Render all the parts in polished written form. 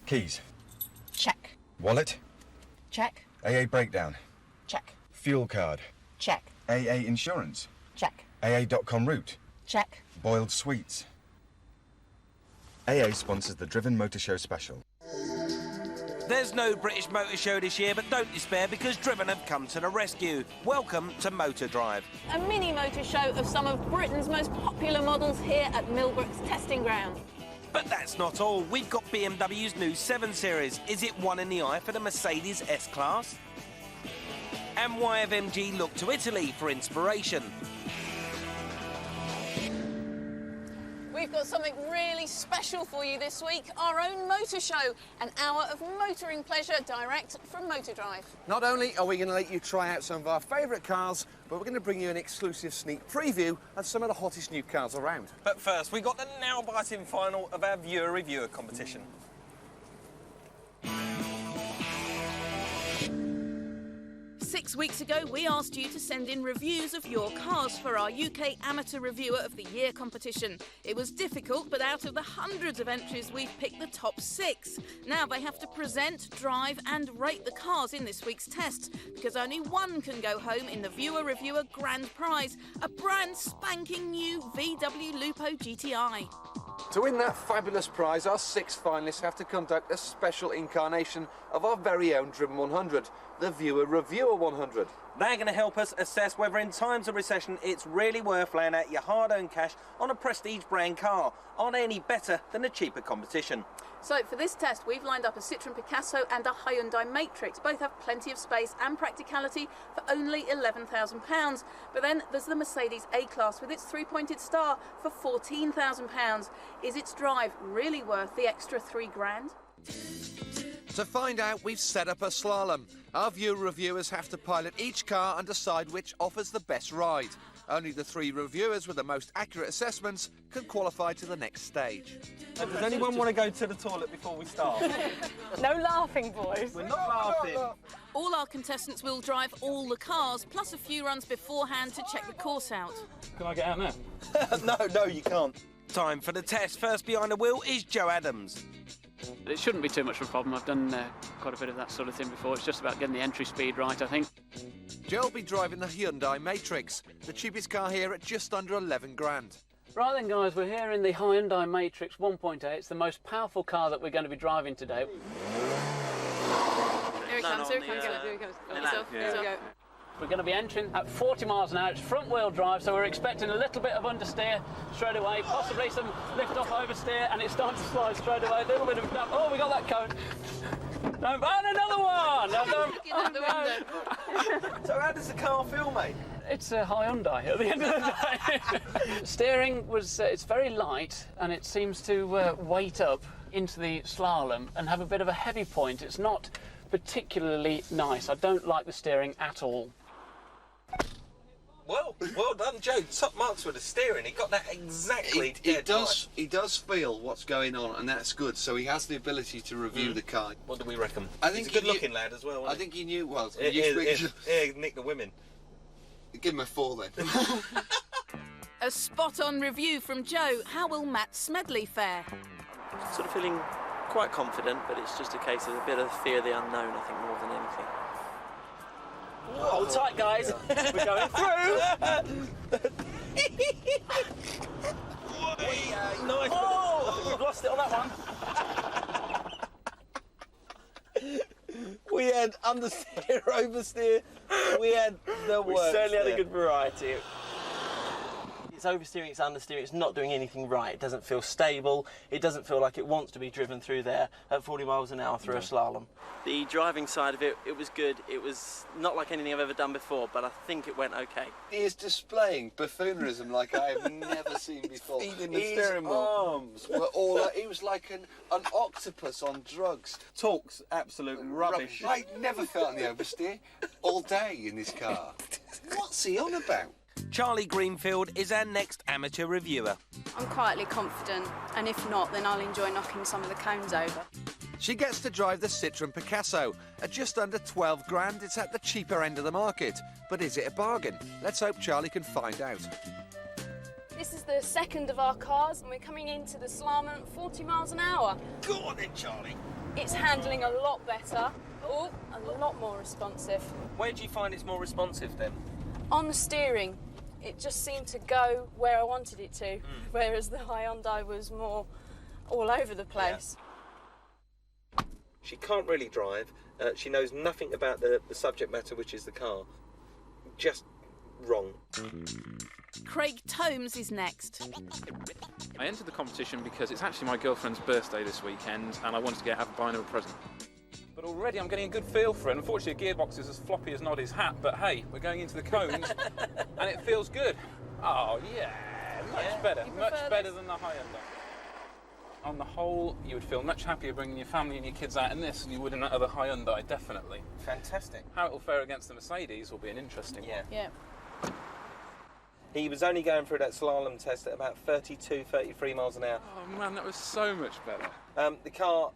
Keys. Check. Wallet. Check. AA breakdown. Check. Fuel card. Check. AA insurance. Check. AA.com route. Check. Boiled sweets. AA sponsors the Driven Motor Show special. There's no British Motor Show this year, but don't despair because Driven have come to the rescue. Welcome to Motordrive. A mini motor show of some of Britain's most popular models here at Millbrook's testing ground. But that's not all. We've got BMW's new 7 Series. Is it one in the eye for the Mercedes S-Class? And why have MG looked to Italy for inspiration? We've got something really special for you this week, our own motor show, an hour of motoring pleasure direct from Motordrive. Not only are we going to let you try out some of our favourite cars, but we're going to bring you an exclusive sneak preview of some of the hottest new cars around. But first, we got the nail-biting final of our viewer-reviewer competition. 6 weeks ago, we asked you to send in reviews of your cars for our UK Amateur Reviewer of the Year competition. It was difficult, but out of the hundreds of entries, we've picked the top 6. Now they have to present, drive and rate the cars in this week's test, because only one can go home in the Viewer Reviewer Grand Prize, a brand spanking new VW Lupo GTi. To win that fabulous prize, our 6 finalists have to conduct a special incarnation of our very own Driven 100, the Viewer Reviewer 100. They're going to help us assess whether in times of recession it's really worth laying out your hard-earned cash on a prestige brand car. Are they any better than a cheaper competition? So for this test, we've lined up a Citroën Picasso and a Hyundai Matrix. Both have plenty of space and practicality for only £11,000. But then there's the Mercedes A-Class with its 3-pointed star for £14,000. Is its drive really worth the extra £3,000? To find out, we've set up a slalom. Our viewer reviewers have to pilot each car and decide which offers the best ride. Only the 3 reviewers with the most accurate assessments can qualify to the next stage. Does anyone want to go to the toilet before we start? No laughing, boys. We're not laughing. All our contestants will drive all the cars, plus a few runs beforehand to check the course out. Can I get out now? No, you can't. Time for the test. First behind the wheel is Joe Adams. It shouldn't be too much of a problem. I've done quite a bit of that sort of thing before. It's just about getting the entry speed right, I think. Joe will be driving the Hyundai Matrix, the cheapest car here at just under 11 grand. Right then, guys, we're here in the Hyundai Matrix 1.8. It's the most powerful car that we're going to be driving today. Here it comes, here it comes. Here it comes. Got yourself. Here we go. We're going to be entering at 40 miles an hour. It's front-wheel drive, so we're expecting a little bit of understeer straight away, possibly some lift-off oversteer, and it's starting to slide straight away. A little bit of... Oh, we got that cone. No, and another one! So how does the car feel, mate? It's a Hyundai at the end of the day. Steering was... it's very light, and it seems to weight up into the slalom and have a bit of a heavy point. It's not particularly nice. I don't like the steering at all. Well done, Joe. Top marks with the steering. He got that exactly. He does feel what's going on, and that's good. So he has the ability to review the car. What do we reckon? I think he's a good-looking lad as well. I think he knew. Well, Nick the women. Give him a 4 then. A spot-on review from Joe. How will Matt Smedley fare? Sort of feeling quite confident, but it's just a case of a bit of fear of the unknown, I think, more than anything. Hold tight, guys. We're going through. Nice. Oh, I think we've lost it on that one. We had understeer, oversteer. We had the works. We certainly had there. a good variety. It's oversteering, it's understeering, it's not doing anything right. It doesn't feel stable. It doesn't feel like it wants to be driven through there at 40 miles an hour through a slalom. The driving side of it, it was good. It was not like anything I've ever done before, but I think it went okay. He is displaying buffoonerism like I have never seen before. Feeding the His steering wheel. arms were all... he was like an octopus on drugs. Talks absolute rubbish. I never felt on the oversteer all day in this car. What's he on about? Charlie Greenfield is our next amateur reviewer. I'm quietly confident, and if not, then I'll enjoy knocking some of the cones over. She gets to drive the Citroën Picasso. At just under 12 grand, it's at the cheaper end of the market. But is it a bargain? Let's hope Charlie can find out. This is the second of our cars, and we're coming into the slalom at 40 miles an hour. Go on then, Charlie. It's handling a lot better. Oh, a lot more responsive. Where do you find it's more responsive then? On the steering, it just seemed to go where I wanted it to, whereas the Hyundai was more all over the place. Yeah. She can't really drive. She knows nothing about the subject matter, which is the car. Just wrong. Craig Tomes is next. I entered the competition because it's actually my girlfriend's birthday this weekend and I wanted to buy her a present. But already I'm getting a good feel for it. Unfortunately, the gearbox is as floppy as Noddy's hat, but hey, we're going into the cones and it feels good. Oh, yeah, much better than the Hyundai. On the whole, you would feel much happier bringing your family and your kids out in this than you would in that other Hyundai, definitely. Fantastic. How it will fare against the Mercedes will be an interesting one. Yeah. He was only going through that slalom test at about 32, 33 miles an hour. Oh man, that was so much better. The car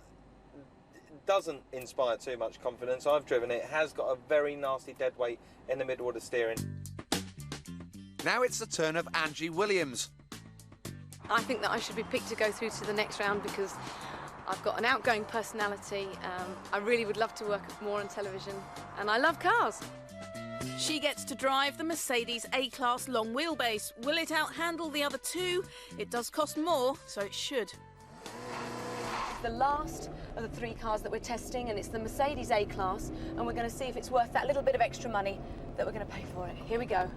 doesn't inspire too much confidence. I've driven it. It has got a very nasty dead weight in the middle of the steering. Now it's the turn of Angie Williams. I think that I should be picked to go through to the next round because I've got an outgoing personality. I really would love to work more on television and I love cars. She gets to drive the Mercedes A-Class long wheelbase. Will it outhandle the other two? It does cost more, so it should. The last of the 3 cars that we're testing, and it's the Mercedes A-Class, and we're going to see if it's worth that little bit of extra money that we're going to pay for it. Here we go.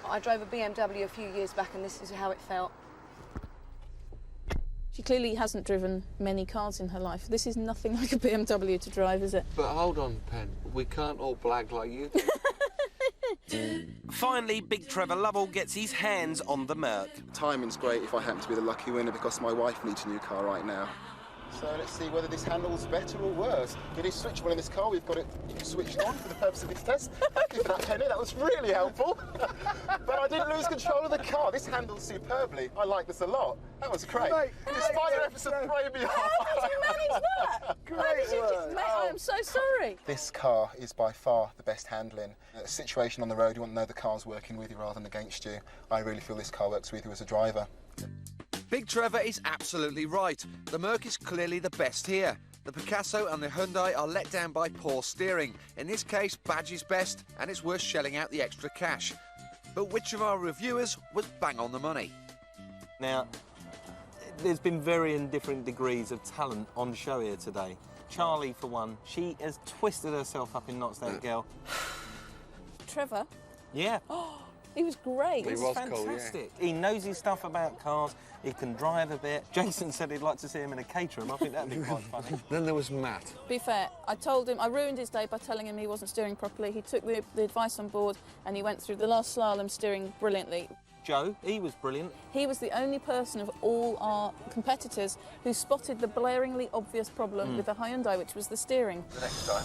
I drove a BMW a few years back, and this is how it felt. She clearly hasn't driven many cars in her life. This is nothing like a BMW to drive, is it? But hold on, Pen. We can't all blag like you do. Finally, Big Trevor Lovell gets his hands on the Merc. Timing's great if I happen to be the lucky winner because my wife needs a new car right now. So let's see whether this handles better or worse. It is switchable in this car. We've got it switched on for the purpose of this test. Thank you for that, Penny. That was really helpful. But I didn't lose control of the car. This handles superbly. I like this a lot. That was great. Mate, despite your efforts of throwing me off. How did you manage that? Great work. Mate, I am so sorry. This car is by far the best handling. A situation on the road, you want to know the car's working with you rather than against you. I really feel this car works with you as a driver. Big Trevor is absolutely right. The Merc is clearly the best here. The Picasso and the Hyundai are let down by poor steering. In this case, badge is best, and it's worth shelling out the extra cash. But which of our reviewers was bang on the money? Now, there's been varying different degrees of talent on show here today. Charlie, for one, she has twisted herself up in knots, that girl. Trevor? Yeah. He was great. He was fantastic. Cool, yeah. He knows his stuff about cars. He can drive a bit. Jason said he'd like to see him in a caterum. I think that'd be quite funny. Then there was Matt. To be fair, I told him, I ruined his day by telling him he wasn't steering properly. He took the advice on board and he went through the last slalom steering brilliantly. Joe, he was brilliant. He was the only person of all our competitors who spotted the blaringly obvious problem with the Hyundai, which was the steering. The next time.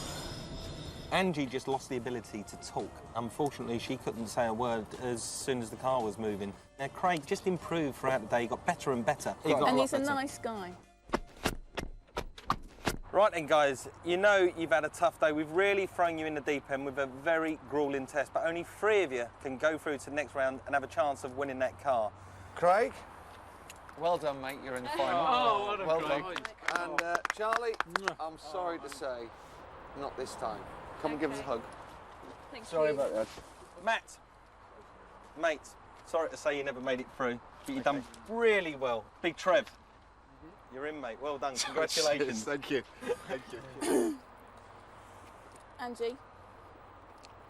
Angie just lost the ability to talk. Unfortunately, she couldn't say a word as soon as the car was moving. Now, Craig just improved throughout the day. He got better and better. And he's a nice guy. Right then, guys, you know you've had a tough day. We've really thrown you in the deep end with a very gruelling test, but only 3 of you can go through to the next round and have a chance of winning that car. Craig, well done, mate. You're in the final. Oh, what a well guy. done. And Charlie, I'm sorry to say, not this time. Come and give us a hug. Sorry about that. Matt, mate, sorry to say you never made it through, but you've done really well. Big Trev, you're in, mate. Well done. Congratulations. Thank you. Thank you. Angie,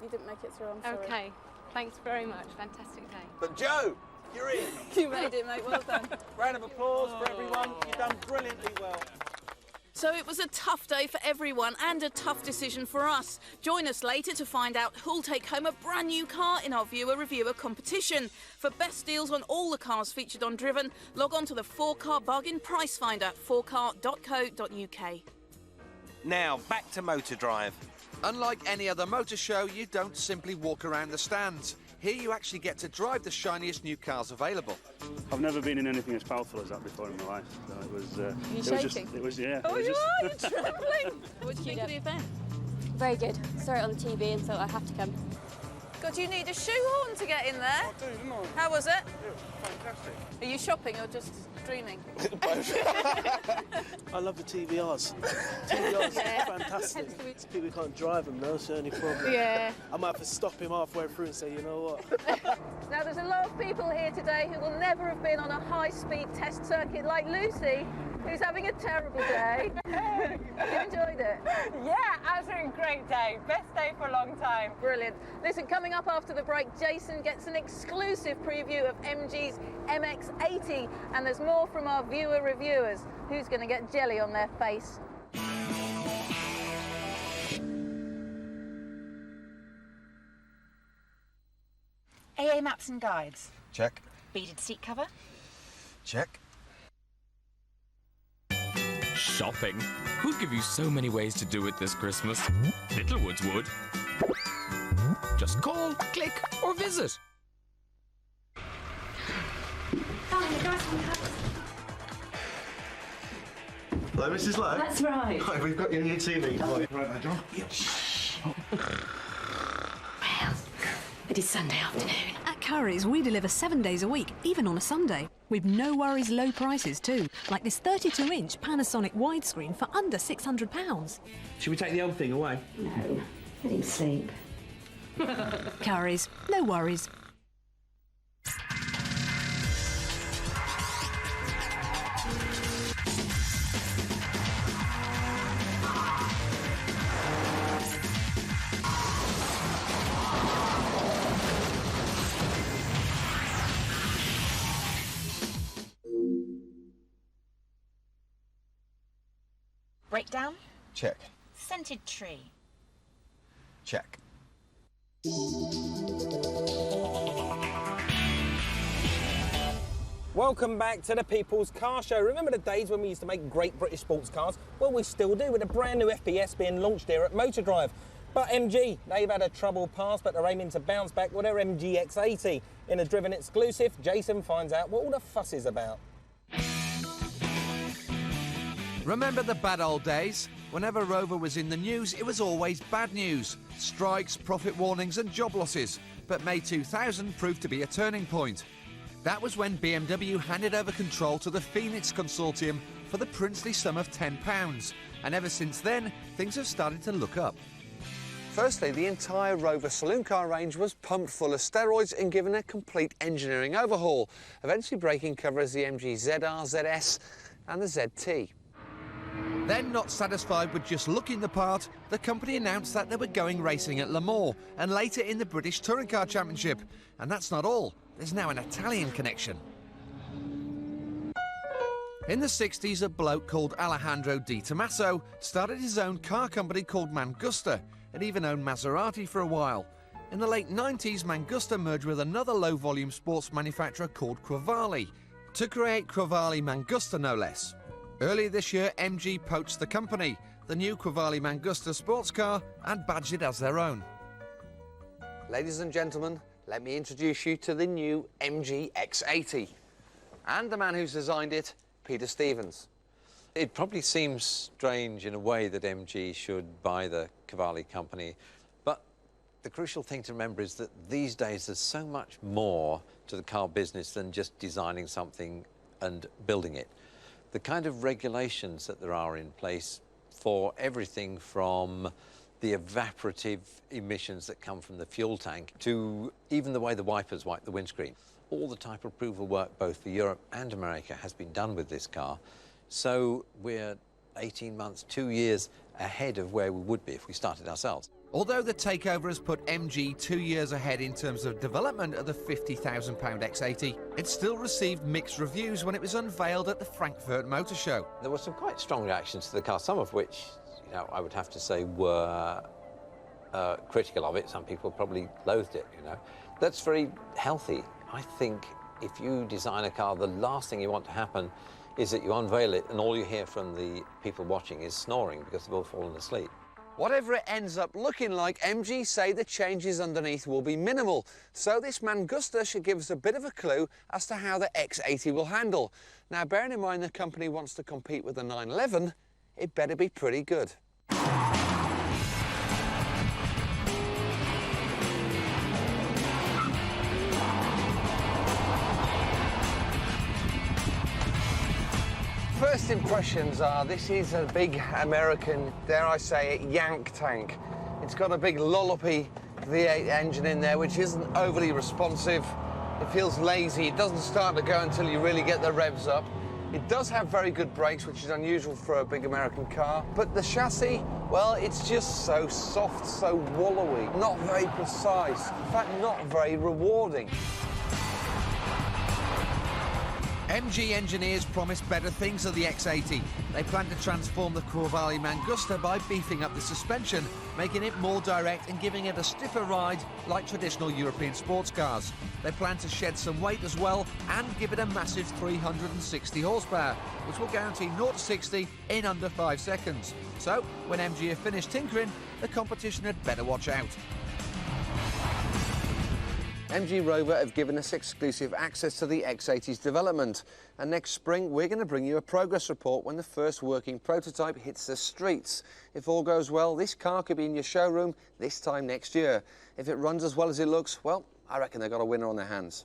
you didn't make it through, I'm sorry. Okay, thanks very much. Fantastic day. But Joe, you're in. You made it, mate. Well done. Round of applause for everyone. You've done brilliantly well. So it was a tough day for everyone and a tough decision for us. Join us later to find out who'll take home a brand new car in our viewer-reviewer competition. For best deals on all the cars featured on Driven, log on to the 4Car Bargain Price Finder, 4car.co.uk. Now, back to Motordrive. Unlike any other motor show, you don't simply walk around the stands. Here you actually get to drive the shiniest new cars available. I've never been in anything as powerful as that before in my life. So it was. It was yeah. Oh, you are. You're trembling. What did you think of the event? Very good. Saw it on the TV and thought I'd have to come. God, do you need a shoehorn to get in there? I do, don't I? How was it? Yeah, fantastic. Are you shopping or just dreaming? I love the TVRs. TVRs are fantastic. People can't drive them, though, that's the only problem. Yeah. I might have to stop him halfway through and say, you know what? Now, there's a lot of people here today who will never have been on a high-speed test circuit like Lucy, who's having a terrible day. You enjoyed it? Yeah, absolutely great day. Best day for a long time. Brilliant. Listen, coming up after the break, Jason gets an exclusive preview of MG's MX80, and there's more from our viewer reviewers. Who's going to get jelly on their face? AA maps and guides. Check. Beaded seat cover. Check. Shopping? Who'd give you so many ways to do it this Christmas? Littlewoods would. Just call, click, or visit. Hello, Mrs. Lowe. That's right. Hi, we've got your new TV. Right, John. It is Sunday afternoon. At Currys, we deliver 7 days a week, even on a Sunday. With no worries low prices too, like this 32-inch Panasonic widescreen for under £600. Should we take the old thing away? No, let him sleep. Currys, no worries. Breakdown. Check. Scented tree. Check. Welcome back to the People's Car Show. Remember the days when we used to make great British sports cars? Well, we still do, with a brand new FPS being launched here at Motordrive. But MG, they've had a troubled past, but they're aiming to bounce back with their MG X80. In a driven exclusive, Jason finds out what all the fuss is about. Remember the bad old days? Whenever Rover was in the news, it was always bad news. Strikes, profit warnings and job losses. But May 2000 proved to be a turning point. That was when BMW handed over control to the Phoenix Consortium for the princely sum of £10. And ever since then, things have started to look up. Firstly, the entire Rover saloon car range was pumped full of steroids and given a complete engineering overhaul, eventually breaking cover as the MG ZR, ZS and the ZT. Then, not satisfied with just looking the part, the company announced that they were going racing at Le Mans and later in the British Touring Car Championship. And that's not all. There's now an Italian connection. In the 60s, a bloke called Alejandro Di Tommaso started his own car company called Mangusta. It even owned Maserati for a while. In the late 90s, Mangusta merged with another low-volume sports manufacturer called Qvale to create Qvale Mangusta, no less. Earlier this year, MG poached the company, the new Qvale Mangusta sports car, and badged it as their own. Ladies and gentlemen, let me introduce you to the new MG X80. And the man who's designed it, Peter Stevens. It probably seems strange in a way that MG should buy the Qvale company, but the crucial thing to remember is that these days there's so much more to the car business than just designing something and building it. The kind of regulations that there are in place for everything from the evaporative emissions that come from the fuel tank to even the way the wipers wipe the windscreen. All the type of approval work both for Europe and America has been done with this car. So we're 18 months, 2 years ahead of where we would be if we started ourselves. Although the takeover has put MG 2 years ahead in terms of development of the £50,000 X80, it still received mixed reviews when it was unveiled at the Frankfurt Motor Show. There were some quite strong reactions to the car, some of which, you know, I would have to say were critical of it. Some people probably loathed it, you know. That's very healthy. I think if you design a car, the last thing you want to happen is that you unveil it and all you hear from the people watching is snoring because they've all fallen asleep. Whatever it ends up looking like, MG say the changes underneath will be minimal. So this Mangusta should give us a bit of a clue as to how the X80 will handle. Now, bearing in mind the company wants to compete with the 911, it better be pretty good. first impressions are this is a big American, dare I say it, yank tank. It's got a big lollopy V8 engine in there, which isn't overly responsive. It feels lazy. It doesn't start to go until you really get the revs up. It does have very good brakes, which is unusual for a big American car. But the chassis, well, it's just so soft, so wallowy, not very precise, in fact, not very rewarding. MG engineers promise better things of the X80. They plan to transform the Qvale Mangusta by beefing up the suspension, making it more direct and giving it a stiffer ride like traditional European sports cars. They plan to shed some weight as well and give it a massive 360 horsepower, which will guarantee 0 to 60 in under 5 seconds. So, when MG have finished tinkering, the competition had better watch out. MG Rover have given us exclusive access to the X80's development, and next spring we're going to bring you a progress report when the first working prototype hits the streets. If all goes well, this car could be in your showroom this time next year. If it runs as well as it looks, well, I reckon they've got a winner on their hands.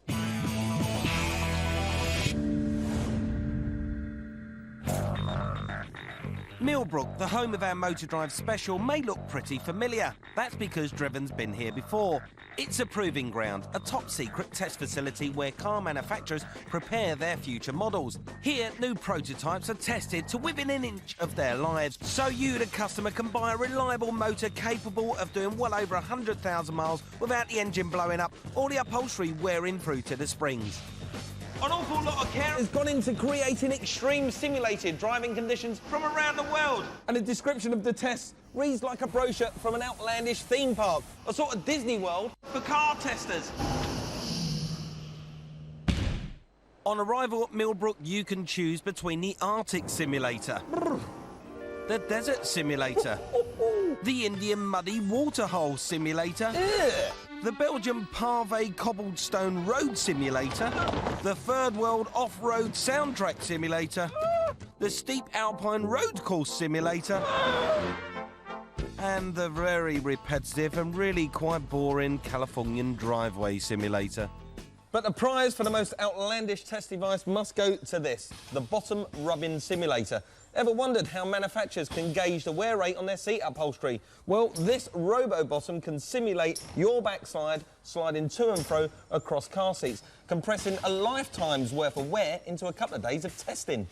Millbrook, the home of our Motordrive special, may look pretty familiar. That's because Driven's been here before. It's a proving ground, a top-secret test facility where car manufacturers prepare their future models. Here, new prototypes are tested to within an inch of their lives, so you, the customer, can buy a reliable motor capable of doing well over 100,000 miles without the engine blowing up or the upholstery wearing through to the springs. An awful lot of care has gone into creating extreme simulated driving conditions from around the world. And the description of the tests reads like a brochure from an outlandish theme park, a sort of Disney World for car testers. On arrival at Millbrook, you can choose between the Arctic simulator, the desert simulator, the Indian muddy waterhole simulator, the Belgian pave cobblestone road simulator, the third world off-road soundtrack simulator, the steep alpine road course simulator, and the very repetitive and really quite boring Californian driveway simulator. But the prize for the most outlandish test device must go to this, the bottom rubbing simulator. Ever wondered how manufacturers can gauge the wear rate on their seat upholstery? Well, this robo-bottom can simulate your backside sliding to and fro across car seats, compressing a lifetime's worth of wear into a couple of days of testing.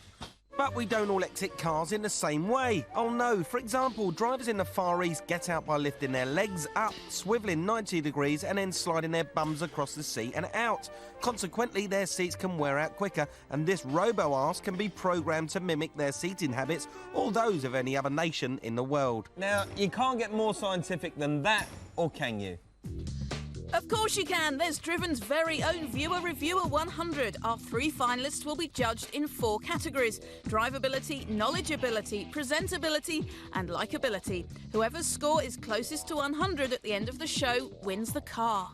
But we don't all exit cars in the same way. Oh no, for example, drivers in the Far East get out by lifting their legs up, swivelling 90 degrees and then sliding their bums across the seat and out. Consequently, their seats can wear out quicker, and this robo-arse can be programmed to mimic their seating habits or those of any other nation in the world. Now, you can't get more scientific than that, or can you? Of course you can. There's Driven's very own Viewer Reviewer 100. Our 3 finalists will be judged in 4 categories: driveability, knowledgeability, presentability and likeability. Whoever's score is closest to 100 at the end of the show wins the car.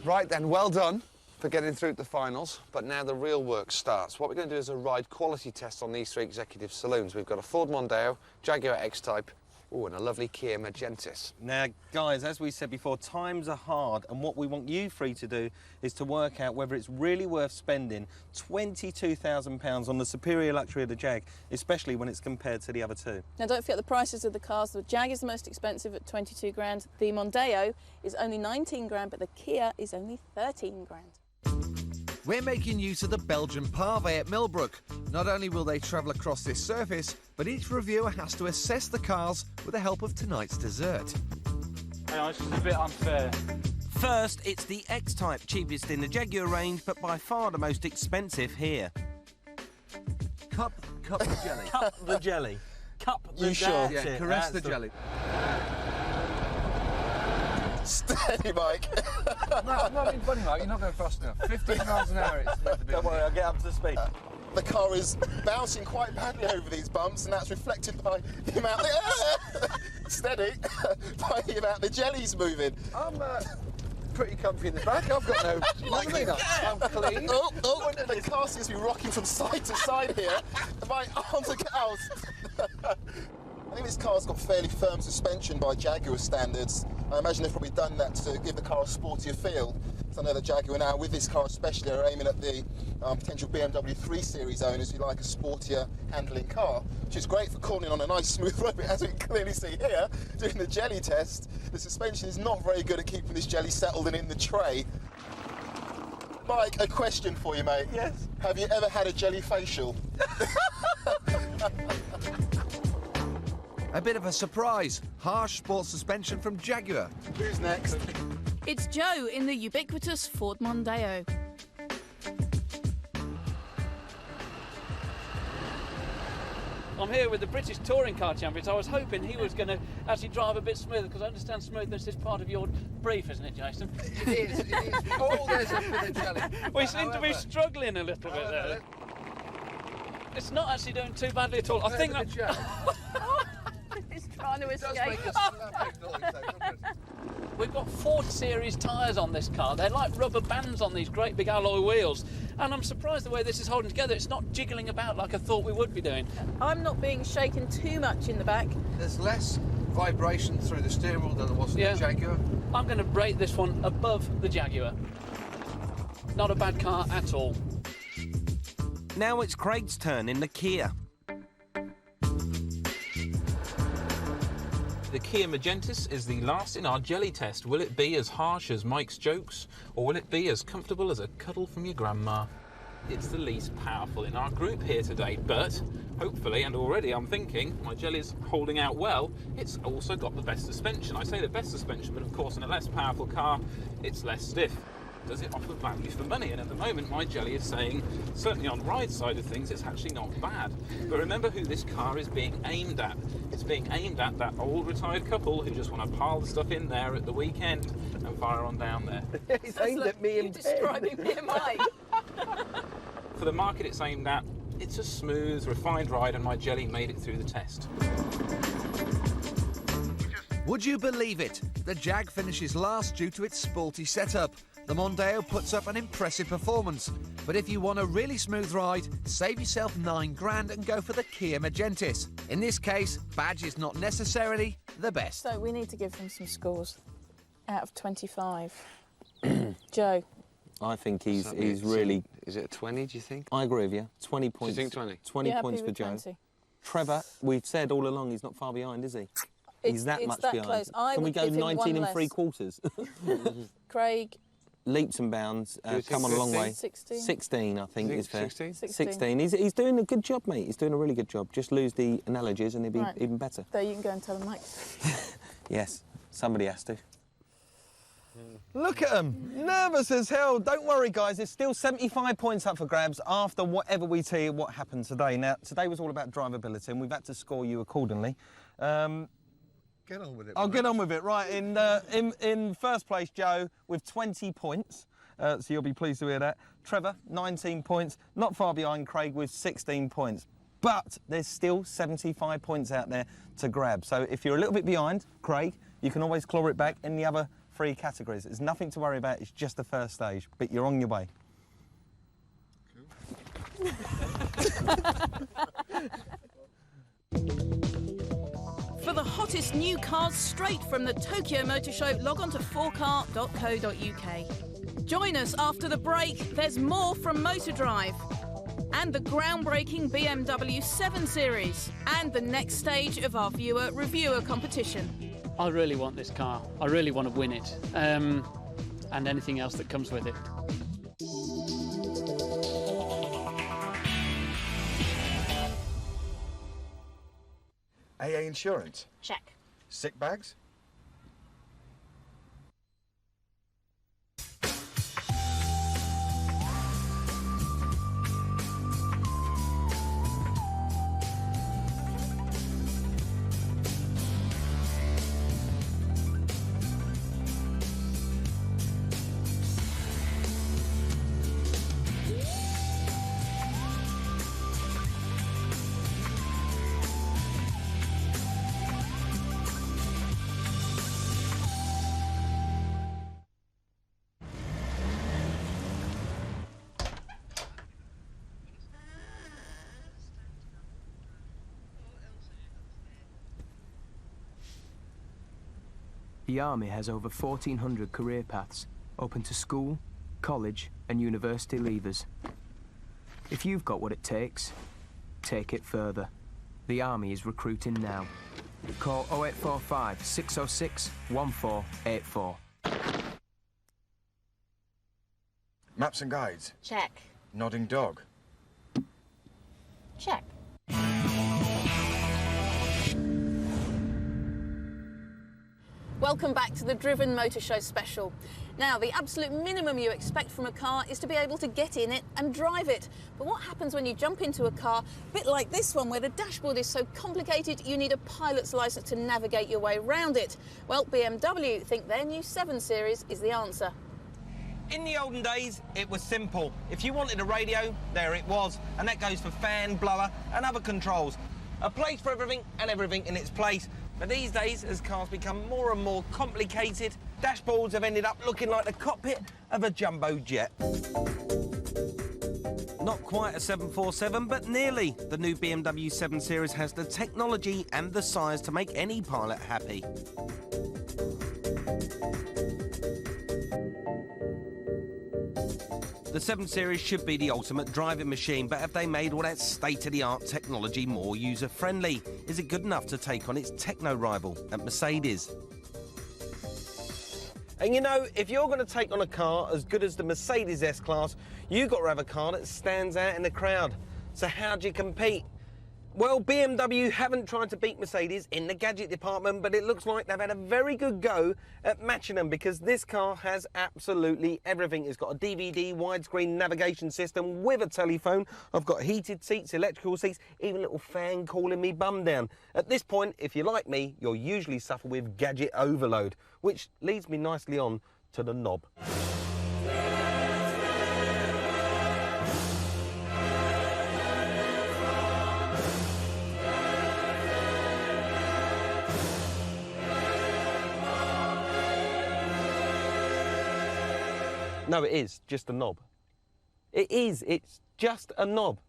Right then, well done for getting through to the finals, but now the real work starts. What we're going to do is a ride quality test on these 3 executive saloons. We've got a Ford Mondeo, Jaguar X-Type, and a lovely Kia Magentis. Now, guys, as we said before, times are hard, and what we want you 3 to do is to work out whether it's really worth spending £22,000 on the superior luxury of the Jag, especially when it's compared to the other 2. Now, don't forget the prices of the cars. The Jag is the most expensive at 22 grand. The Mondeo is only 19 grand, but the Kia is only 13 grand. We're making use of the Belgian pave at Millbrook. Not only will they travel across this surface, but each reviewer has to assess the cars with the help of tonight's dessert. It's just a bit unfair. First, it's the X-Type, cheapest in the Jaguar range, but by far the most expensive here. Cup the jelly. Cup the jelly. Cup the jelly. You sure? Yeah, caress the jelly. Steady, Mike. No, I'm not being funny, Mike. You're not going fast enough. 15 miles an hour, it's meant to be. Don't worry, I'll get up to speed. The car is bouncing quite badly over these bumps, and that's reflected by the amount steady, by the amount the jelly's moving. I'm pretty comfy in the back. I've got no... I'm clean. The car seems to be rocking from side to side here. My arms are out. I think this car's got fairly firm suspension by Jaguar standards. I imagine they've probably done that to give the car a sportier feel. So I know that Jaguar now, with this car especially, are aiming at the potential BMW 3 Series owners who like a sportier handling car, which is great for cornering on a nice smooth road. But as we can clearly see here, doing the jelly test, the suspension is not very good at keeping this jelly settled and in the tray. Mike, a question for you, mate. Yes. Have you ever had a jelly facial? A bit of a surprise. Harsh sports suspension from Jaguar. Who's next? It's Joe in the ubiquitous Ford Mondeo. I'm here with the British Touring Car Champions. I was hoping he was going to actually drive a bit smoother, because I understand smoothness is part of your brief, isn't it, Jason? It is, it is. Oh, there's a bit of jelly. We seem to be struggling a little bit there. It's not actually doing too badly at all. I think that... He's trying to escape. We've got 4 Series tyres on this car. They're like rubber bands on these great big alloy wheels. And I'm surprised the way this is holding together. It's not jiggling about like I thought we would be doing. I'm not being shaken too much in the back. There's less vibration through the steering wheel than there was in the Jaguar. I'm going to rate this one above the Jaguar. Not a bad car at all. Now it's Craig's turn in the Kia. The Kia Magentis is the last in our jelly test. Will it be as harsh as Mike's jokes, or will it be as comfortable as a cuddle from your grandma? It's the least powerful in our group here today, but hopefully, and already I'm thinking, my jelly's holding out well, it's also got the best suspension. I say the best suspension, but of course in a less powerful car, it's less stiff. Does it offer value for money? And at the moment my jelly is saying, certainly on ride side of things, it's actually not bad. But remember who this car is being aimed at. It's being aimed at that old retired couple who just want to pile the stuff in there at the weekend and fire on down there. It's aimed at me and describing me and Mike. For the market it's aimed at, it's a smooth, refined ride, and my jelly made it through the test. Would you believe it? The Jag finishes last due to its sporty setup. The Mondeo puts up an impressive performance. But if you want a really smooth ride, save yourself £9 and go for the Kia Magentis. In this case, badge is not necessarily the best. So we need to give them some scores out of 25. Joe. I think he's really... Is it a 20, do you think? I agree with you. 20 points. Do you think 20? 20 points for Joe. 20? Trevor, we've said all along he's not far behind, is he? He's that much that behind. close. Can we go 19 and 3 less. quarters? Craig. Leaps and bounds, come on a long way. 16. 16, I think, is fair. 16? 16. He's doing a good job, mate. He's doing a really good job. Just lose the analogies and he'll be even better. There, you can go and tell him, Mike. Yes, somebody has to. Look at them, nervous as hell. Don't worry, guys, there's still 75 points up for grabs after whatever we tell you what happened today. Now, today was all about drivability and we've had to score you accordingly. Get on with it. I'll get on with it. Right, in first place, Joe, with 20 points. So you'll be pleased to hear that. Trevor, 19 points. Not far behind Craig with 16 points. But there's still 75 points out there to grab. So if you're a little bit behind, Craig, you can always claw it back in the other 3 categories. There's nothing to worry about. It's just the first stage. But you're on your way. For the hottest new cars straight from the Tokyo Motor Show, log on to 4car.co.uk. Join us after the break. There's more from Motordrive. And the groundbreaking BMW 7 Series. And the next stage of our viewer-reviewer competition. I really want this car. I really want to win it. And anything else that comes with it. AA insurance? Check. Sick bags? The Army has over 1,400 career paths, open to school, college and university leavers. If you've got what it takes, take it further. The Army is recruiting now. Call 0845 606 1484. Maps and guides. Check. Nodding dog. Check. Welcome back to the Driven Motor Show special. Now, the absolute minimum you expect from a car is to be able to get in it and drive it. But what happens when you jump into a car, a bit like this one, where the dashboard is so complicated you need a pilot's license to navigate your way around it? Well, BMW think their new 7 Series is the answer. In the olden days, it was simple. If you wanted a radio, there it was. And that goes for fan, blower and other controls. A place for everything and everything in its place. But these days, as cars become more and more complicated, dashboards have ended up looking like the cockpit of a jumbo jet. Not quite a 747, but nearly. The new BMW 7 Series has the technology and the size to make any pilot happy. The 7 Series should be the ultimate driving machine, but have they made all that state-of-the-art technology more user-friendly? Is it good enough to take on its techno rival at Mercedes? And you know, if you're going to take on a car as good as the Mercedes S-Class, you've got to have a car that stands out in the crowd. So how do you compete? Well, BMW haven't tried to beat Mercedes in the gadget department, but it looks like they've had a very good go at matching them, because this car has absolutely everything. It's got a DVD widescreen navigation system with a telephone. I've got heated seats, electrical seats, even a little fan cooling me bum down. At this point, if you're like me, you'll usually suffer with gadget overload, which leads me nicely on to the knob. No, it is just a knob. It is, it's just a knob.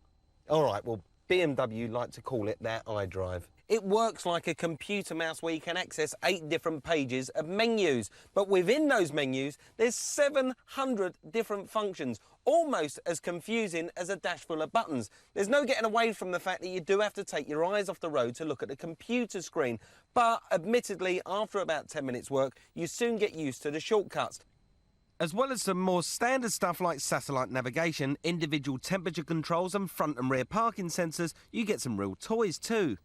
All right, well, BMW like to call it their iDrive. It works like a computer mouse where you can access 8 different pages of menus. But within those menus, there's 700 different functions, almost as confusing as a dash full of buttons. There's no getting away from the fact that you do have to take your eyes off the road to look at the computer screen. But admittedly, after about 10 minutes work, you soon get used to the shortcuts. As well as some more standard stuff like satellite navigation, individual temperature controls and front and rear parking sensors, you get some real toys too.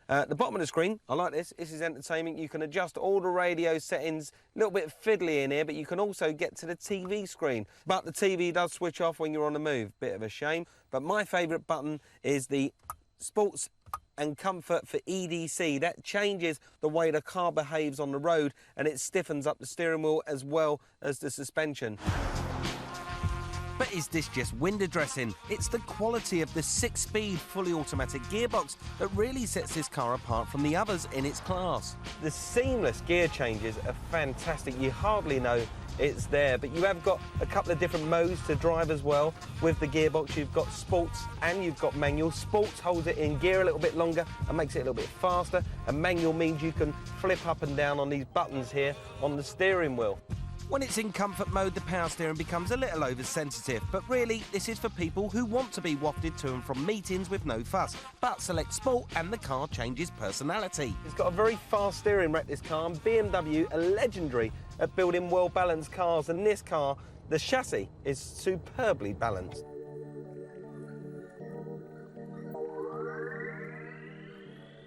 The bottom of the screen, I like this. This is entertainment. You can adjust all the radio settings. A little bit fiddly in here, but you can also get to the TV screen. But the TV does switch off when you're on the move. Bit of a shame. But my favourite button is the Sports and Comfort for EDC. That changes the way the car behaves on the road, and it stiffens up the steering wheel as well as the suspension. But is this just window dressing? It's the quality of the 6-speed fully automatic gearbox that really sets this car apart from the others in its class. The seamless gear changes are fantastic. You hardly know it's there, but you have got a couple of different modes to drive as well. With the gearbox, you've got sports and you've got manual. Sports holds it in gear a little bit longer and makes it a little bit faster, and manual means you can flip up and down on these buttons here on the steering wheel. When it's in comfort mode, the power steering becomes a little oversensitive, but really, this is for people who want to be wafted to and from meetings with no fuss. But select Sport and the car changes personality. It's got a very fast steering rack, this car, and BMW are legendary at building well-balanced cars, and this car, the chassis, is superbly balanced.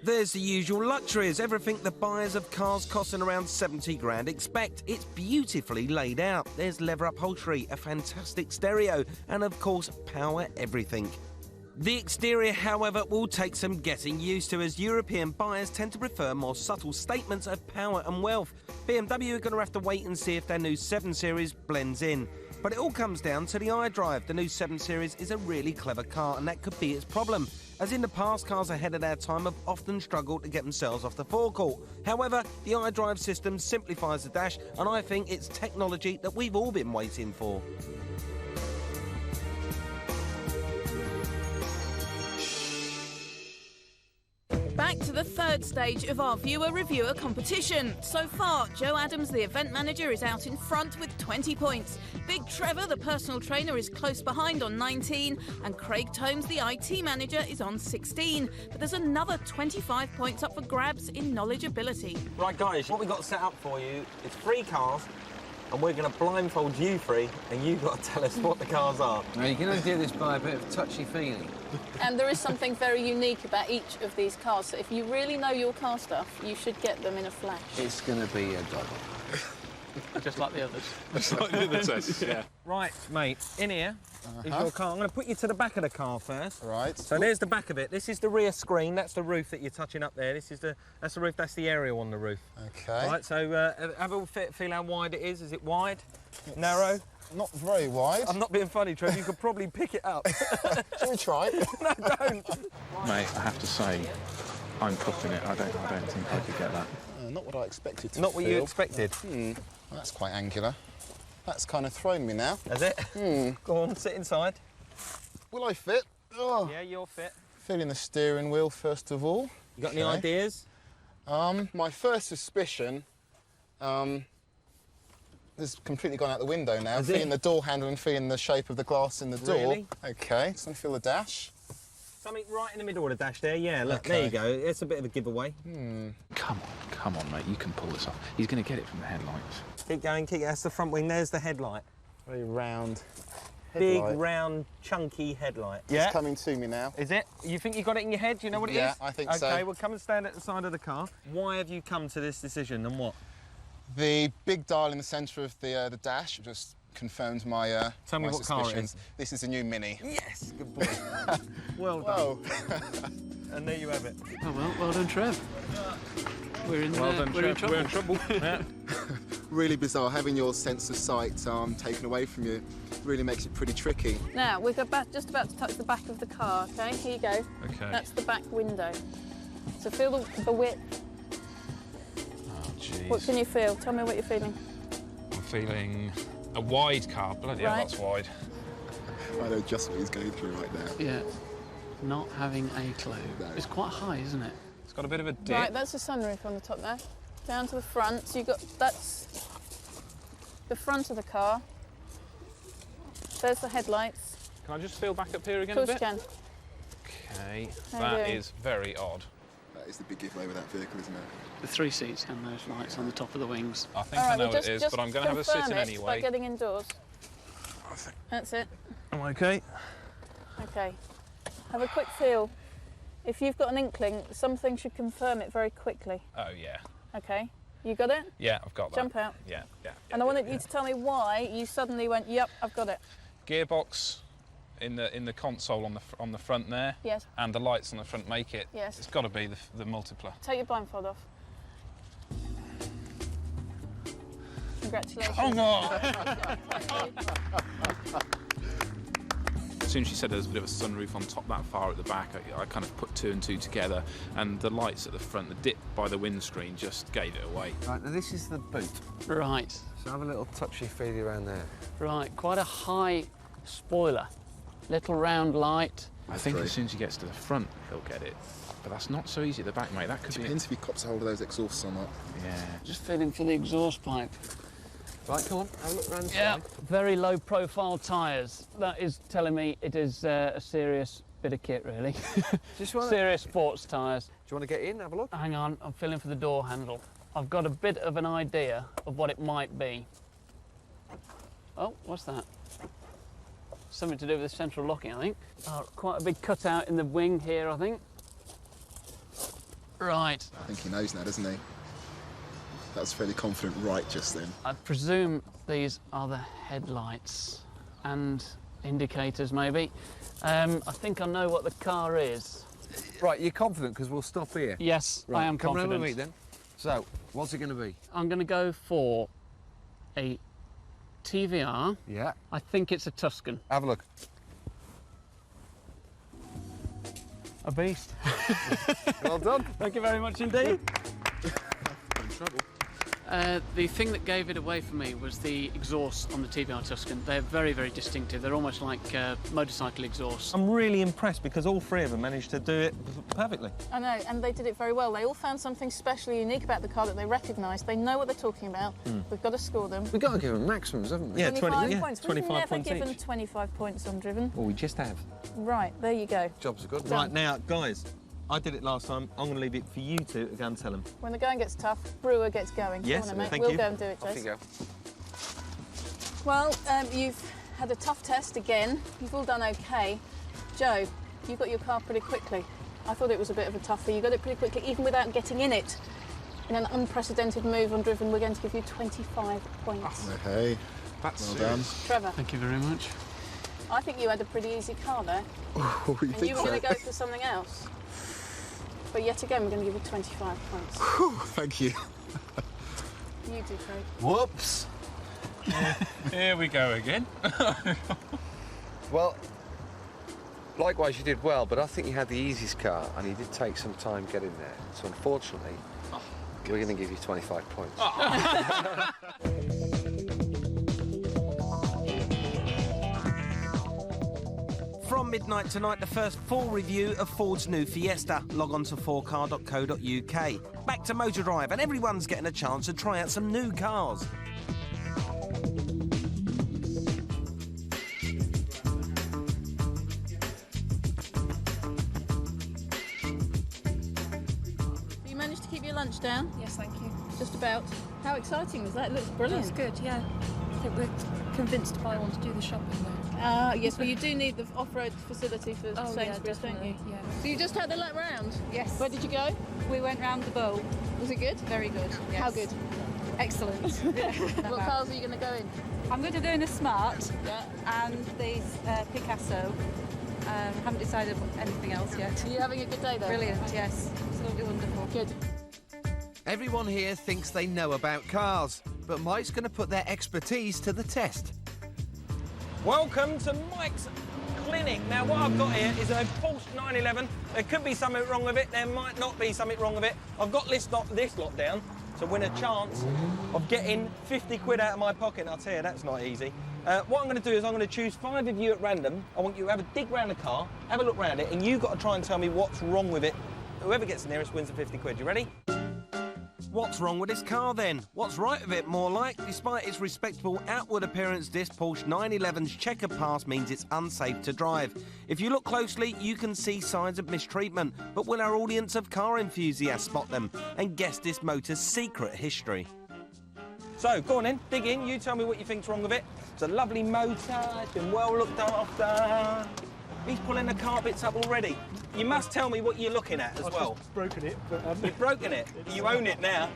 There's the usual luxuries, everything the buyers of cars costing around 70 grand expect. It's beautifully laid out. There's leather upholstery, a fantastic stereo, and of course, power everything. The exterior, however, will take some getting used to, as European buyers tend to prefer more subtle statements of power and wealth. BMW are going to have to wait and see if their new 7 Series blends in. But it all comes down to the iDrive. The new 7 Series is a really clever car, and that could be its problem. As in the past, cars ahead of their time have often struggled to get themselves off the forecourt. However, the iDrive system simplifies the dash, and I think it's technology that we've all been waiting for. Back back to the third stage of our viewer-reviewer competition. So far, Joe Adams, the event manager, is out in front with 20 points. Big Trevor, the personal trainer, is close behind on 19, and Craig Tomes, the IT manager, is on 16. But there's another 25 points up for grabs in knowledgeability. Right, guys, what we've got set up for you is 3 cars, and we're going to blindfold you 3, and you've got to tell us what the cars are. Now, you can only do this by a bit of touchy-feely. And there is something very unique about each of these cars. So if you really know your car stuff, you should get them in a flash. It's going to be a doggle. Just like the others. Just like the other tests, yeah. Right, mate, in here is your car. I'm going to put you to the back of the car first. Right. So there's the back of it. This is the rear screen. That's the roof that you're touching up there. That's the roof. That's the aerial on the roof. Okay. Right. So have a feel how wide it is. Is it wide? Narrow? Not very wide. I'm not being funny, Trev. You could probably pick it up. Shall we try? No, don't. Mate, I have to say, I'm puffing it. I don't think I could get that. Not what I expected to Not what feel. you expected? Well, that's quite angular. That's kind of thrown me now. Has it? Go on, sit inside. Will I fit? Oh. Yeah, you're fit. Feeling the steering wheel first of all. You got any ideas? My first suspicion has completely gone out the window now. Feeling the door handle and feeling the shape of the glass in the door. Really? Okay, just want to feel the dash. Something right in the middle of the dash there. Yeah, look, there you go. It's a bit of a giveaway. Come on, mate, you can pull this off. He's going to get it from the headlights. Keep going, that's the front wing. There's the headlight. Very round Big, headlight. round, chunky headlight. It's coming to me now. Is it? You think you got it in your head? Do you know what it is? Yeah, I think so. Okay, well, come and stand at the side of the car. Why have you come to this decision and what? The big dial in the centre of the dash just confirms my Tell me my what car it suspicions. is. This is a new Mini. Yes, good boy. Well done. And there you have it. Oh, well done, Trev. We're in, Well done, we're in Trev. trouble. We're in trouble. Yeah. Really bizarre, having your sense of sight taken away from you really makes it pretty tricky. Now, we're just about to touch the back of the car, OK? Here you go. Okay. That's the back window. So feel the width. Oh, jeez. What can you feel? Tell me what you're feeling. I'm feeling a wide car. Bloody hell, Right. that's wide. I know just what he's going through right now. Yeah. Not having a clue. No. It's quite high, isn't it? It's got a bit of a dip. Right, that's the sunroof on the top there. Down to the front. So that's the front of the car. There's the headlights. Can I just feel back up here again Of a course bit? you can. Okay, How you that doing? is very odd. That is the big giveaway with that vehicle, isn't it? The 3 seats and those lights on the top of the wings. I think All I right, know well, what it is, just but I'm going to have a sit in confirm it by anyway. getting indoors. That's it. I'm okay. Okay. Have a quick feel. If you've got an inkling, something should confirm it very quickly. Oh, yeah. Okay. You got it? Yeah, I've got that. Jump out. Yeah. And I wanted you to tell me why you suddenly went, yep, I've got it. Gearbox in the console on the front there. Yes. And the lights on the front make it. Yes. It's got to be the multipler. Take your blindfold off. Congratulations. Come on! As soon as she said there was a bit of a sunroof on top that far at the back, I kind of put 2 and 2 together, and the lights at the front, the dip by the windscreen just gave it away. Right, now this is the boot. Right. So have a little touchy-feely around there. Right, quite a high spoiler. Little round light. I think as soon as he gets to the front, he'll get it. But that's not so easy at the back, mate. That could Depends if he cops hold of those exhausts or not. Yeah. Just feeling for the exhaust pipe. Right, come on, have a look round the Yeah, side. very low profile tyres. That is telling me it is a serious bit of kit, really. Just wanna... Serious sports tyres. Do you want to get in, have a look? Hang on, I'm feeling for the door handle. I've got a bit of an idea of what it might be. Oh, what's that? Something to do with the central locking, I think. Oh, quite a big cutout in the wing here, I think. Right. I think he knows now, doesn't he? That was fairly confident right just then. I presume these are the headlights and indicators, maybe. I think I know what the car is. Right, you're confident because we'll stop here? Yes, right, I am come confident. round with me then. So, what's it going to be? I'm going to go for a TVR. Yeah. I think it's a Tuscan. Have a look. A beast. Well done. Thank you very much indeed. In trouble. The thing that gave it away for me was the exhaust on the TVR Tuscan. They're very, very distinctive. They're almost like motorcycle exhausts. I'm really impressed because all three of them managed to do it perfectly. I know, and they did it very well. They all found something specially unique about the car that they recognised. They know what they're talking about. We've got to score them. We've got to give them maximums, haven't we? Yeah, 25 points. 25 We've never points given each. 25 points on driven. Well, we just have. Right, there you go. Job's a good one. Right, now, guys, I did it last time. I'm going to leave it for you two to go and tell them. When the going gets tough, Brewer gets going. Yes, Come on, mate. thank we'll you. go and do it, Off Jace. you go. Well, you've had a tough test again. You've all done OK. Joe, you got your car pretty quickly. I thought it was a bit of a toughie. You got it pretty quickly, even without getting in it. In an unprecedented move on driven, we're going to give you 25 points. Okay, That's well done. Trevor, Thank you very much. I think you had a pretty easy car there. Oh, you And think you were so? going to go for something else. But yet again, we're going to give you 25 points. Whew, thank you. You do, Craig. Whoops. Here we go again. Well, likewise, you did well, but I think you had the easiest car, and you did take some time getting there. So, unfortunately, we're going to give you 25 points. From midnight tonight, the first full review of Ford's new Fiesta. Log on to 4car.co.uk. Back to Motordrive, and everyone's getting a chance to try out some new cars. You managed to keep your lunch down? Yes, thank you. Just about. How exciting was that? It looks brilliant. That's good, yeah. I think we're convinced if I want to do the shopping there. Yes, well, you do need the off-road facility for Oh, yeah, Sainsbury's, don't you? definitely, yeah. So you just had the lap round? Yes. Where did you go? We went round the bowl. Was it good? Very good, yes. How good? Excellent. What cars are you going to go in? I'm going to go in a Smart Yeah. and the Picasso. Haven't decided anything else yet. Are you having a good day, though? Brilliant, yes. Absolutely wonderful. Good. Everyone here thinks they know about cars, but Mike's going to put their expertise to the test. Welcome to Mike's Clinic. Now, what I've got here is a Porsche 911. There could be something wrong with it. There might not be something wrong with it. I've got this lot down to win a chance of getting 50 quid out of my pocket. I'll tell you, that's not easy. What I'm going to do is I'm going to choose 5 of you at random. I want you to have a dig round the car, have a look round it, and you've got to try and tell me what's wrong with it. Whoever gets the nearest wins the 50 quid. You ready? What's wrong with this car then? What's right with it, more like? Despite its respectable outward appearance, this Porsche 911's checkered past means it's unsafe to drive. If you look closely, you can see signs of mistreatment, but will our audience of car enthusiasts spot them and guess this motor's secret history? So, go on in, dig in, you tell me what you think's wrong with it. It's a lovely motor, it's been well looked after. He's pulling the carpets up already. You must tell me what you're looking at as well. I've broken it, but You've broken it. You own it now.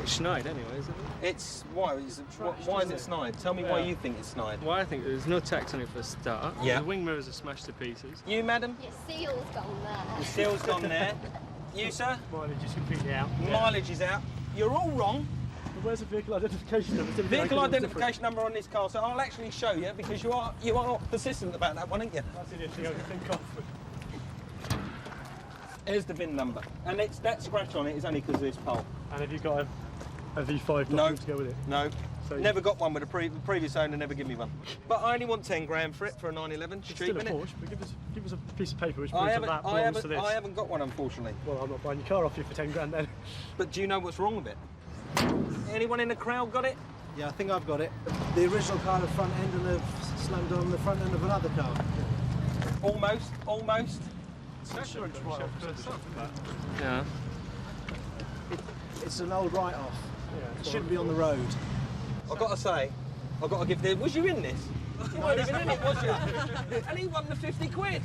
it's snide anyway, isn't it? It's why is it snide? Tell me why you think it's snide. Well, I think there's no tax on it for a start. Yeah. The wing mirrors are smashed to pieces. You, madam? Your seal's gone there. The seal's gone there. You, sir? Mileage is completely out. Mileage is out. You're all wrong. But where's the vehicle identification number? Vehicle identification number on this car, so I'll actually show you because you are persistent about that one, aren't you? That's the only thing I can think of. Here's the VIN number, and that scratch on it is only because of this pole. And have you got a V5 No. document to go with it? No. So Never got one with the previous owner, never give me one. But I only want 10 grand for it, for a 911. It's Cheap, still a innit? Porsche, but give us a piece of paper which I proves that belongs to this. haven't got one, unfortunately. Well, I'm not buying your car off you for 10 grand then. But do you know what's wrong with it? Anyone in the crowd got it? Yeah, I think I've got it. The original car, the front end, and they've slammed on the front end of another car. Almost. Yeah. It's an old write-off. It shouldn't be on the road. I've got to say, I've got to give the... Was you in this? You weren't even in it, was you? And he won the 50 quid.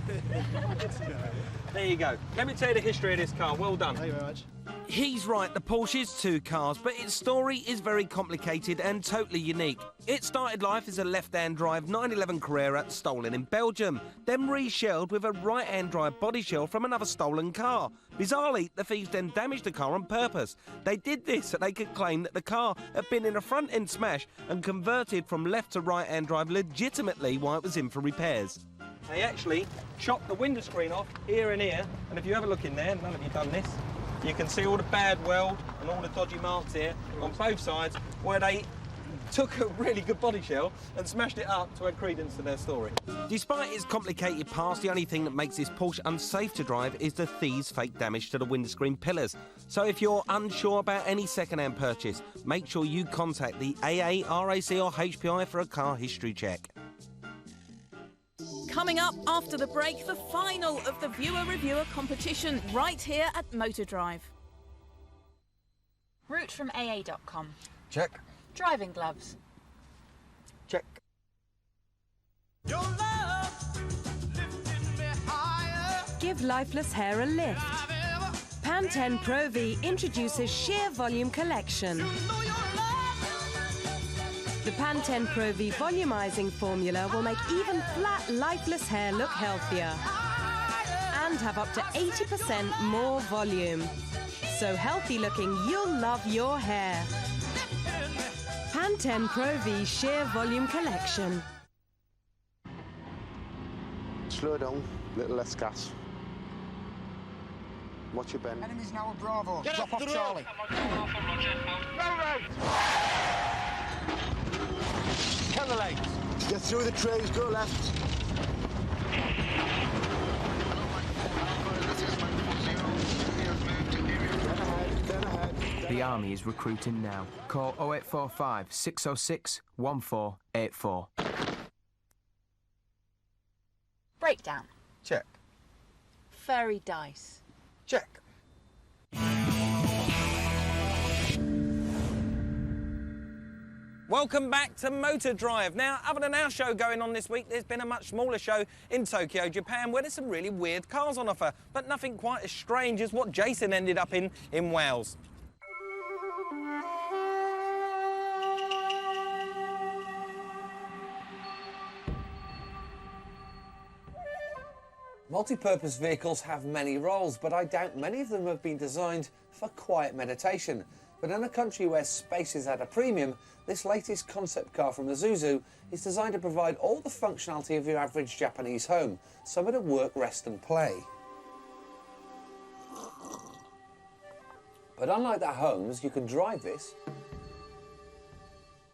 There you go. Let me tell you the history of this car. Well done. Thank you very much. He's right, the Porsche is 2 cars, but its story is very complicated and totally unique. It started life as a left-hand drive 911 Carrera stolen in Belgium, then reshelled with a right-hand drive body shell from another stolen car. Bizarrely, the thieves then damaged the car on purpose. They did this so they could claim that the car had been in a front-end smash and converted from left to right-hand drive legitimately while it was in for repairs. they actually chop the window screen off here and here, and if you have a look in there, none of you done this, you can see all the bad weld and all the dodgy marks here on both sides where they took a really good body shell and smashed it up to add credence to their story. Despite its complicated past, the only thing that makes this Porsche unsafe to drive is the thieves' fake damage to the windscreen pillars. So if you're unsure about any second-hand purchase, make sure you contact the AA, RAC or HPI for a car history check. Coming up after the break, the final of the viewer-reviewer competition right here at Motordrive. Route from AA.com. Check. Driving gloves. Check. Give lifeless hair a lift. Pantene Pro V introduces sheer volume collection. The Pantene Pro V volumizing formula will make even flat, lifeless hair look healthier and have up to 80% more volume. So healthy looking, you'll love your hair. Pantene Pro V Sheer Volume Collection. Slow down, little less gas. Watch your bend. Enemies now at Bravo. Get Drop off off the Charlie. Turn the legs. Get through the trays, go left. The army is recruiting now. Call 0845 606 1484. Breakdown. Check. Furry dice. Check. Welcome back to Motordrive. Now, other than our show going on this week, there's been a much smaller show in Tokyo, Japan, where there's some really weird cars on offer, but nothing quite as strange as what Jason ended up in Wales. Multi-purpose vehicles have many roles, but I doubt many of them have been designed for quiet meditation. But in a country where space is at a premium, this latest concept car from Isuzu is designed to provide all the functionality of your average Japanese home, somewhere to work, rest and play. But unlike their homes, you can drive this.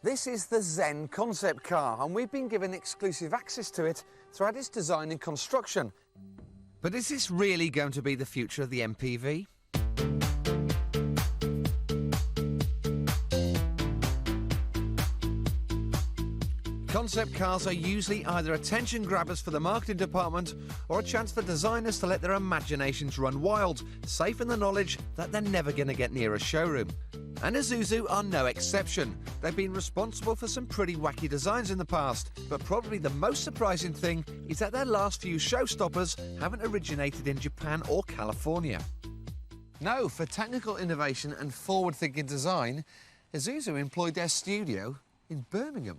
This is the Zen concept car, and we've been given exclusive access to it throughout its design and construction. But is this really going to be the future of the MPV? Concept cars are usually either attention grabbers for the marketing department or a chance for designers to let their imaginations run wild, safe in the knowledge that they're never going to get near a showroom. And Isuzu are no exception. They've been responsible for some pretty wacky designs in the past, but probably the most surprising thing is that their last few showstoppers haven't originated in Japan or California. No, for technical innovation and forward-thinking design, Isuzu employed their studio in Birmingham.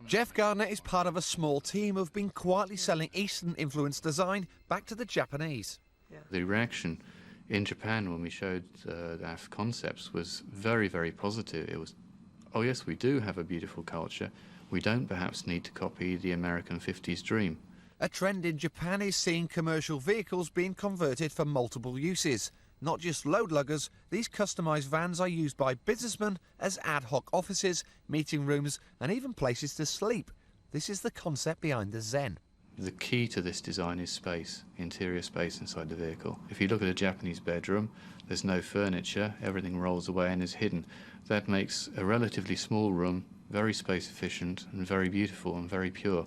Jeff Gardner is part of a small team who've been quietly selling Eastern-influenced design back to the Japanese. The reaction in Japan when we showed our concepts was very, very positive. It was, oh yes, we do have a beautiful culture. We don't perhaps need to copy the American 50s dream. A trend in Japan is seeing commercial vehicles being converted for multiple uses. Not just load luggers, these customised vans are used by businessmen as ad hoc offices, meeting rooms and even places to sleep. This is the concept behind the Zen. The key to this design is space, interior space inside the vehicle. If you look at a Japanese bedroom, there's no furniture, everything rolls away and is hidden. That makes a relatively small room very space efficient and very beautiful and very pure.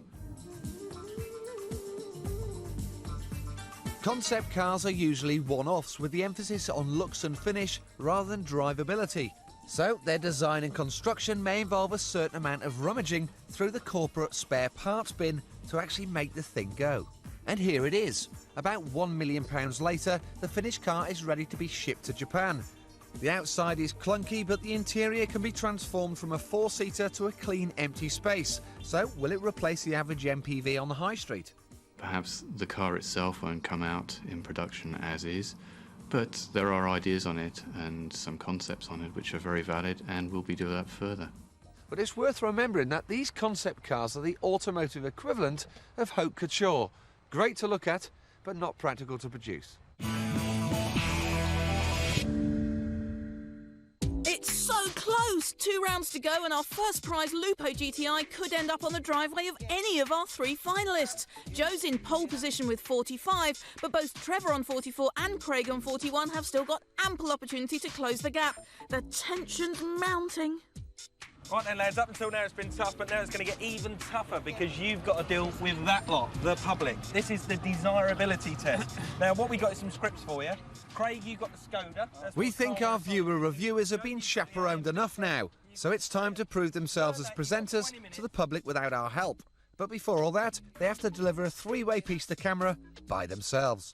Concept cars are usually one-offs with the emphasis on looks and finish rather than drivability. So their design and construction may involve a certain amount of rummaging through the corporate spare parts bin to actually make the thing go. And here it is. About £1 million later, the finished car is ready to be shipped to Japan. The outside is clunky, but the interior can be transformed from a four-seater to a clean, empty space. So will it replace the average MPV on the high street? Perhaps the car itself won't come out in production as is, but there are ideas on it and some concepts on it which are very valid and will be developed further. But it's worth remembering that these concept cars are the automotive equivalent of haute couture. Great to look at, but not practical to produce. It's so close! 2 rounds to go and our first prize Lupo GTi could end up on the driveway of any of our 3 finalists. Joe's in pole position with 45, but both Trevor on 44 and Craig on 41 have still got ample opportunity to close the gap. The tension's mounting. Right then, lads, up until now it's been tough, but now it's going to get even tougher because you've got to deal with that lot, the public. This is the desirability test. Now, what we got is some scripts for you. Craig, you got the Skoda. We think our viewer reviewers have been chaperoned enough now, so it's time to prove themselves as presenters to the public without our help. But before all that, they have to deliver a 3-way piece to camera by themselves.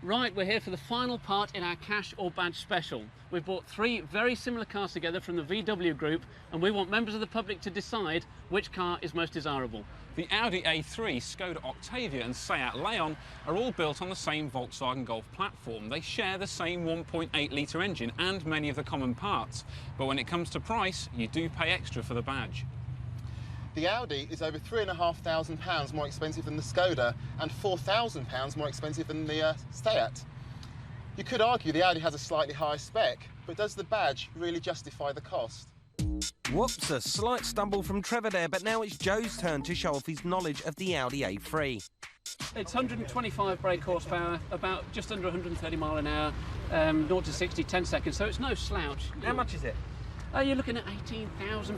Right, we're here for the final part in our cash or badge special. We've brought 3 very similar cars together from the VW group, and we want members of the public to decide which car is most desirable. The Audi A3, Skoda Octavia and Seat Leon are all built on the same Volkswagen Golf platform. They share the same 1.8-litre engine and many of the common parts. But when it comes to price, you do pay extra for the badge. The Audi is over £3,500 more expensive than the Skoda and £4,000 more expensive than the Seat. You could argue the Audi has a slightly higher spec, but does the badge really justify the cost? Whoops, a slight stumble from Trevor there, but now it's Joe's turn to show off his knowledge of the Audi A3. It's 125 brake horsepower, about just under 130 mile an hour, 0 to 60, 10 seconds, so it's no slouch. How much is it? You're looking at £18,000.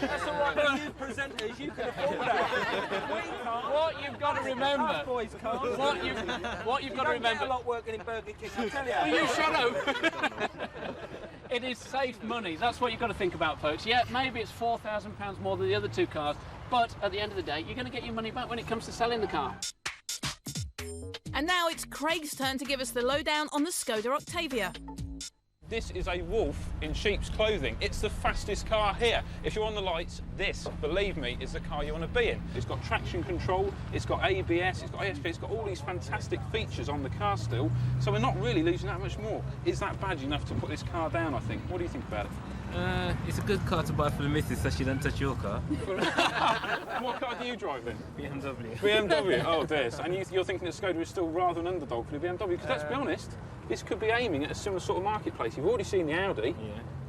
That's all right, you presenters, you can afford that. What you've got to remember... Boys can't. What you've got to remember... a lot working in Burger King, I'll tell you. Will you shut up? It is safe money. That's what you've got to think about, folks. Yeah, maybe it's £4,000 more than the other 2 cars, but at the end of the day, you're going to get your money back when it comes to selling the car. And now it's Craig's turn to give us the lowdown on the Skoda Octavia. This is a wolf in sheep's clothing. It's the fastest car here. If you're on the lights, this, believe me, is the car you want to be in. It's got traction control, it's got ABS, it's got ASP, it's got all these fantastic features on the car still, so we're not really losing that much more. Is that badge enough to put this car down, I think? What do you think about it? It's a good car to buy for the missus so she doesn't touch your car. What car do you drive then? BMW. BMW, oh dear. And you're thinking that Skoda is still rather an underdog for the BMW? Because let's be honest, this could be aiming at a similar sort of marketplace. You've already seen the Audi. Yeah.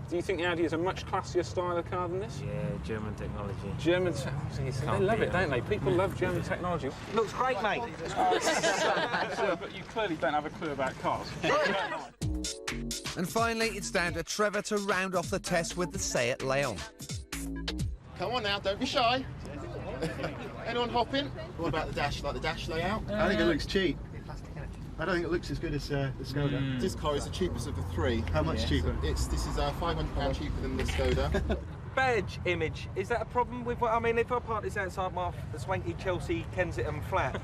Do you think the Audi is a much classier style of car than this? Yeah, German technology. German technology, they love it, don't they? People love German technology. Looks great, mate. But you clearly don't have a clue about cars. And finally, it's down to Trevor to round off the test with the Seat Leon. Come on now, don't be shy. Anyone hopping? What about the dash, like the dash layout? I think it looks cheap. I don't think it looks as good as the Skoda. This car is the cheapest of the 3. How much cheaper? This is £500 cheaper than the Skoda. Badge image, is that a problem with what I mean? If I park this outside my swanky Chelsea Kensington flat,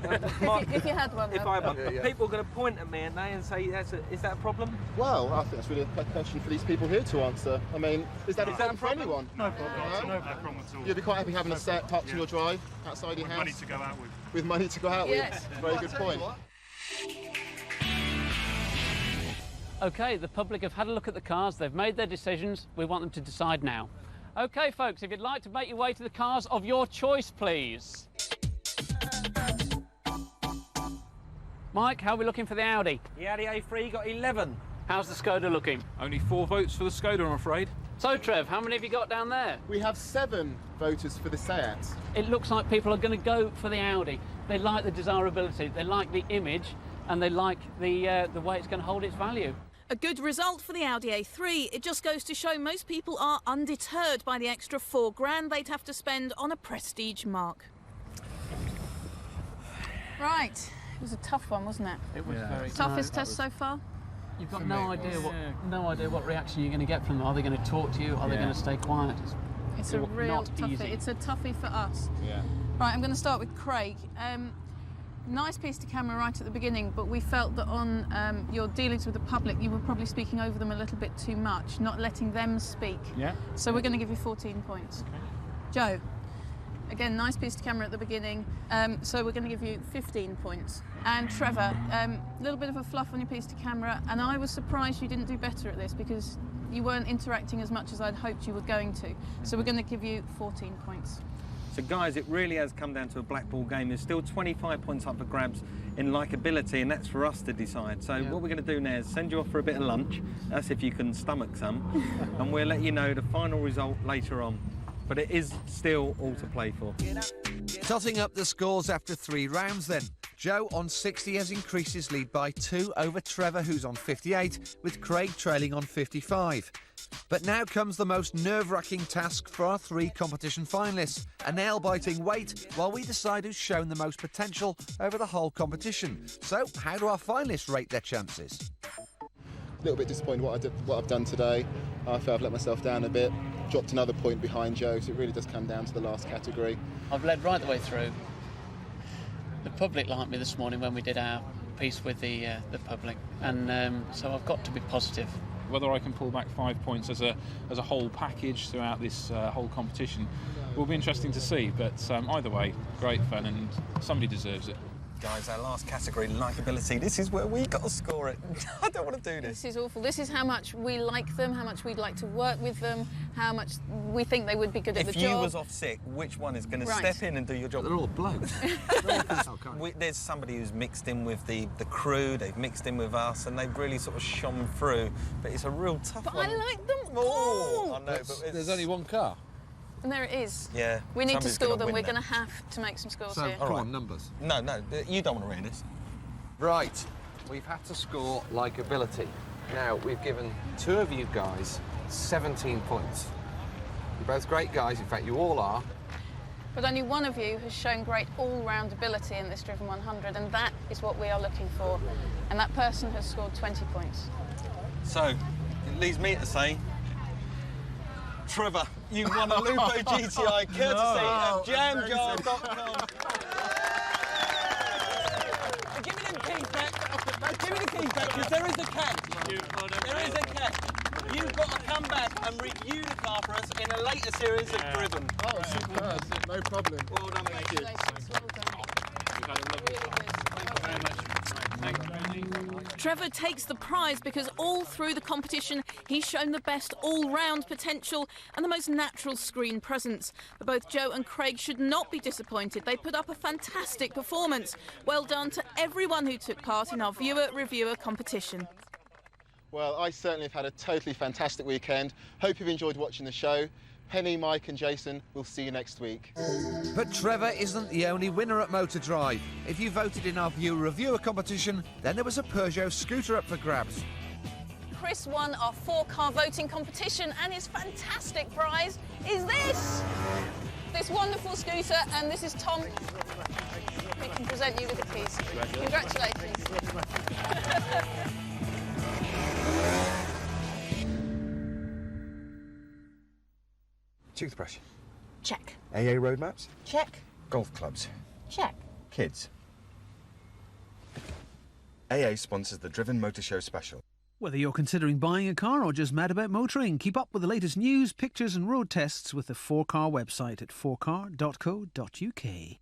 if you had one, if I had one, people are going to point at me and say, is that a problem? Well, I think that's really a question for these people here to answer. I mean, is that a problem for anyone? No problem. No problem at all. You'd be quite happy having a set parked in your drive outside your house? Money to go out with. With money to go out yes. with. Very good point. OK, the public have had a look at the cars, they've made their decisions, we want them to decide now. OK, folks, if you'd like to make your way to the cars of your choice, please. Mike, how are we looking for the Audi? The Audi A3 got 11. How's the Skoda looking? Only 4 votes for the Skoda, I'm afraid. So, Trev, how many have you got down there? We have 7 voters for the Seat. It looks like people are going to go for the Audi. They like the desirability, they like the image, and they like the way it's going to hold its value. A good result for the Audi A3. It just goes to show most people are undeterred by the extra £4,000 they'd have to spend on a prestige marque. Right, it was a tough one, wasn't it? It was very toughest test so far. You've got no idea what reaction you're going to get from them. Are they going to talk to you? Are they going to stay quiet? It's a real toughie. Easy. It's a toughie for us. Yeah. Right, I'm going to start with Craig. Nice piece to camera right at the beginning, but we felt that on your dealings with the public, you were probably speaking over them a little bit too much, not letting them speak. Yeah. So we're going to give you 14 points. Okay. Joe, again, nice piece to camera at the beginning, so we're going to give you 15 points. And Trevor, a little bit of a fluff on your piece to camera, and I was surprised you didn't do better at this because you weren't interacting as much as I'd hoped you were going to. So we're going to give you 14 points. So guys, it really has come down to a black ball game. There's still 25 points up for grabs in likeability, and that's for us to decide. So what we're going to do now is send you off for a bit of lunch. That's if you can stomach some. And we'll let you know the final result later on. But it is still all to play for. Totting up the scores after 3 rounds then. Joe on 60 has increased his lead by 2 over Trevor, who's on 58, with Craig trailing on 55. But now comes the most nerve-wracking task for our 3 competition finalists, a nail-biting wait while we decide who's shown the most potential over the whole competition. So, how do our finalists rate their chances? A little bit disappointed what I've done today. I feel I've let myself down a bit, dropped another point behind Joe, so it really does come down to the last category. I've led right the way through. The public liked me this morning when we did our piece with the public, and so I've got to be positive. Whether I can pull back 5 points as a whole package throughout this whole competition will be interesting to see, but either way, great fun and somebody deserves it. Guys, our last category, likeability, this is where we got to score it. I don't want to do this. This is awful. This is how much we like them, how much we'd like to work with them, how much we think they would be good at the job. If you was off sick, which one is going to step in and do your job? They're all blokes. There's somebody who's mixed in with the crew, they've mixed in with us, and they've really sort of shone through. But it's a real tough one. But I like them all. Oh, I know, but there's only one car. And there it is. Yeah. We need to score them. We're going to have to make some scores here. Come on, numbers. No, you don't want to read this. Right, we've had to score likeability. Now, we've given 2 of you guys 17 points. You're both great guys, in fact, you all are. But only one of you has shown great all-round ability in this Driven 100, and that is what we are looking for. And that person has scored 20 points. So, it leaves me to say, Trevor, you won a Lupo GTi courtesy of jamjar.com. Give me them keys back. Give me the keys back, because there is a catch. There is a catch. You've got to come back and review the car for us in a later series of Driven. Oh, superb. No problem. Well done, thank you. We've had a lovely time. Thank you very much. Thank you. Trevor takes the prize because all through the competition he's shown the best all-round potential and the most natural screen presence. But both Joe and Craig should not be disappointed. They put up a fantastic performance. Well done to everyone who took part in our viewer-reviewer competition. Well, I certainly have had a totally fantastic weekend. Hope you've enjoyed watching the show. Penny, Mike and Jason, we'll see you next week. But Trevor isn't the only winner at Motordrive. If you voted in our viewer-reviewer competition, then there was a Peugeot scooter up for grabs. Chris won our 4-car voting competition, and his fantastic prize is this wonderful scooter, and this is Tom. We can present you with the keys. Congratulations. Toothbrush. Check. AA road maps. Check. Golf clubs. Check. Kids. AA sponsors the Driven Motor Show Special. Whether you're considering buying a car or just mad about motoring, keep up with the latest news, pictures and road tests with the 4Car website at 4car.co.uk.